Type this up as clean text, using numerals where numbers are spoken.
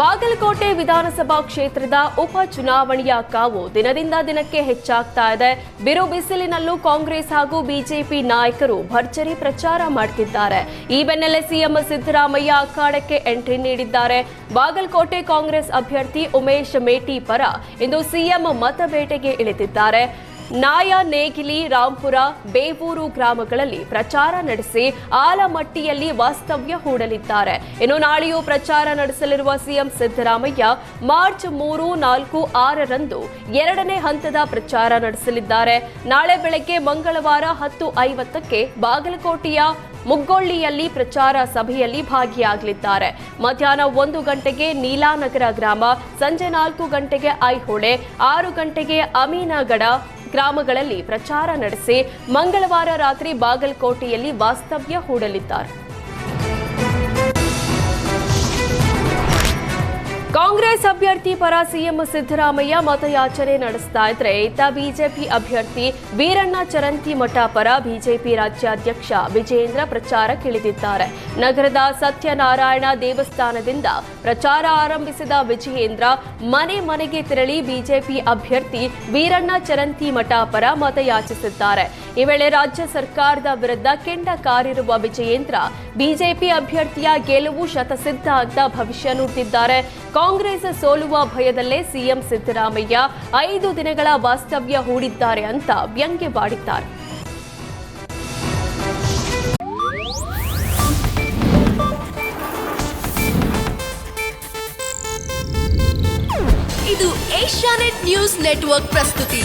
ಬಾಗಲಕೋಟೆ ವಿಧಾನಸಭಾ ಕ್ಷೇತ್ರದ ಉಪ ಚುನಾವಣೆಯ ಕಾವು ದಿನದಿಂದ ದಿನಕ್ಕೆ ಹೆಚ್ಚಾಗ್ತಾ ಇದೆ. ಬಿರು ಬಿಸಿಲಿನಲ್ಲೂ ಕಾಂಗ್ರೆಸ್ ಹಾಗೂ ಬಿಜೆಪಿ ನಾಯಕರು ಭರ್ಜರಿ ಪ್ರಚಾರ ಮಾಡುತ್ತಿದ್ದಾರೆ. ಈ ಬೆನ್ನಲ್ಲೇ ಸಿಎಂ ಸಿದ್ದರಾಮಯ್ಯ ಅಖಾಡಕ್ಕೆ ಎಂಟ್ರಿ ನೀಡಿದ್ದಾರೆ. ಬಾಗಲಕೋಟೆ ಕಾಂಗ್ರೆಸ್ ಅಭ್ಯರ್ಥಿ ಉಮೇಶ್ ಮೇಟಿ ಪರ ಇಂದು ಸಿಎಂ ಮತಬೇಟೆಗೆ ಇಳಿದಿದ್ದಾರೆ. ನಾಯ, ನೇಗಿಲಿ, ರಾಂಪುರ, ಬೇವೂರು ಗ್ರಾಮಗಳಲ್ಲಿ ಪ್ರಚಾರ ನಡೆಸಿ ಆಲಮಟ್ಟಿಯಲ್ಲಿ ವಾಸ್ತವ್ಯ ಹೂಡಲಿದ್ದಾರೆ. ಇನ್ನು ನಾಳೆಯೂ ಪ್ರಚಾರ ನಡೆಸಲಿರುವ ಸಿಎಂ ಸಿದ್ದರಾಮಯ್ಯ ಮಾರ್ಚ್ 3, 4, 6ರಂದು ಎರಡನೇ ಹಂತದ ಪ್ರಚಾರ ನಡೆಸಲಿದ್ದಾರೆ. ನಾಳೆ ಬೆಳಗ್ಗೆ ಮಂಗಳವಾರ 10:50ಕ್ಕೆ ಬಾಗಲಕೋಟೆಯ ಮುಗ್ಗೊಳ್ಳಿಯಲ್ಲಿ ಪ್ರಚಾರ ಸಭೆಯಲ್ಲಿ ಭಾಗಿಯಾಗಲಿದ್ದಾರೆ. ಮಧ್ಯಾಹ್ನ 1 ಗಂಟೆಗೆ ನೀಲಾನಗರ ಗ್ರಾಮ, ಸಂಜೆ 4 ಗಂಟೆಗೆ ಐಹೊಳೆ, 6 ಗಂಟೆಗೆ ಅಮೀನಗಡ ಗ್ರಾಮಗಳಲ್ಲಿ ಪ್ರಚಾರ ನಡೆಸಿ ಮಂಗಳವಾರ ರಾತ್ರಿ ಬಾಗಲಕೋಟೆಯಲ್ಲಿ ವಾಸ್ತವ್ಯ ಹೂಡಲಿದ್ದಾರೆ. ಕಾಂಗ್ರೆಸ್ ಅಭ್ಯರ್ಥಿ ಪರ ಸಿಎಂ ಸಿದ್ದರಾಮಯ್ಯ ಮತಯಾಚನೆ ನಡೆಸ್ತಾ ಇದ್ರೆ, ಇತ್ತ ಬಿಜೆಪಿ ಅಭ್ಯರ್ಥಿ ವೀರಣ್ಣ ಚರಂತಿಮಠ ಪರ ಬಿಜೆಪಿ ರಾಜ್ಯಾಧ್ಯಕ್ಷ ವಿಜಯೇಂದ್ರ ಪ್ರಚಾರಕ್ಕಿಳಿದಿದ್ದಾರೆ. ನಗರದ ಸತ್ಯನಾರಾಯಣ ದೇವಸ್ಥಾನದಿಂದ ಪ್ರಚಾರ ಆರಂಭಿಸಿದ ವಿಜಯೇಂದ್ರ ಮನೆ ಮನೆಗೆ ತೆರಳಿ ಬಿಜೆಪಿ ಅಭ್ಯರ್ಥಿ ವೀರಣ್ಣ ಚರಂತಿಮಠ ಪರ ಮತಯಾಚಿಸಿದ್ದಾರೆ. ಈ ವೇಳೆ ರಾಜ್ಯ ಸರ್ಕಾರದ ವಿರುದ್ಧ ಕೆಂಡ ಕಾರಿರುವ ವಿಜಯೇಂದ್ರ ಬಿಜೆಪಿ ಅಭ್ಯರ್ಥಿಯ ಗೆಲುವು ಶತಸಿದ್ಧ ಅಂತ ಭವಿಷ್ಯ ನುಡಿದಿದ್ದಾರೆ. ಕಾಂಗ್ರೆಸ್ ಸೋಲುವ ಭಯದಲ್ಲೇ ಸಿಎಂ ಸಿದ್ದರಾಮಯ್ಯ 5 ದಿನಗಳ ವಾಸ್ತವ್ಯ ಹೂಡಿದ್ದಾರೆ ಅಂತ ವ್ಯಂಗ್ಯವಾಡಿದ್ದಾರೆ. ಇದು ಏಷ್ಯಾನೆಟ್ ನ್ಯೂಸ್ ನೆಟ್ವರ್ಕ್ ಪ್ರಸ್ತುತಿ.